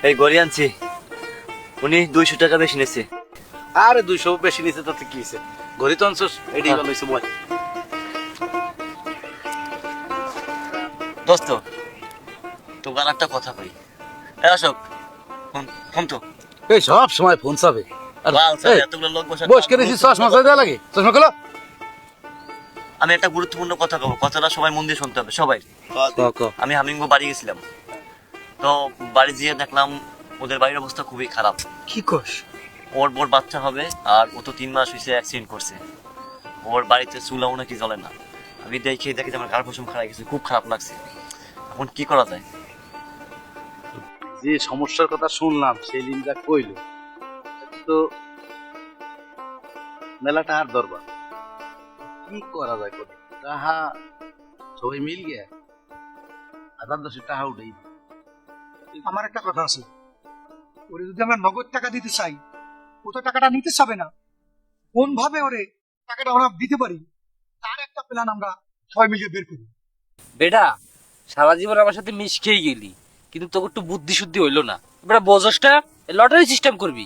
এই গড়ি আনছি, উনি 200 টাকা বেশি নিয়েছে। আরে 200 বেশি নিচে তাতে কি হয়েছে? ঘড়ি তো আনছস, এটাই ভালো হয়েছে বল। দোস্ত, তোমার একটা কথা কই। এই অশোক, ফোন তো। এই সব সময় ফোন চাবে। আর এই, এতগুলো লোক বসে বস করে দিছিস, চশমা চাই দেওয়া লাগে, চশমা খোলো। আমি একটা গুরুত্বপূর্ণ কথা কব, কথাটা সবাই মন দিয়ে শুনতে হবে, সবাই। আমি হামিঙ্গো বাড়ি গেছিলাম, তো বাড়ি গিয়ে দেখলাম ওদের বাড়ির অবস্থা খুবই খারাপ। কি কস? ওর বোর বাচ্চা হবে, আর ও তো 3 মাস হয়েছে অ্যাক্সিডেন্ট করছে। ওর বাড়িতে চুলাও নাকি জ্বলে না। আমি দেখি যে আমার গার পশম খারাপ গেছে, খুব খারাপ লাগছে। এখন কি করা যায়? যে সমস্যার কথা শুনলাম সেই লিনটা কইল, তো মেলাটা আর দরবার কি করা যায়? কোথায় তাহা সবাই মিল গিয়া 1000 টাকা উঠেই। আমার একটা কথা আছে, ওরে যদি আমরা নগদ টাকা দিতে চাই, ও তো টাকাটা নিতে চাবে না। কোন ভাবে ওরে টাকাটা আমরা দিতে পারি, তার একটা প্ল্যান আমরা সবাই মিলে বের করি। বেটা, সারা জীবন আমার সাথে মিশ খেয়ে গেলি, কিন্তু তোকে একটু বুদ্ধি শুদ্ধি হইলো না। বেটা বোঝসটা লটারি সিস্টেম করবি।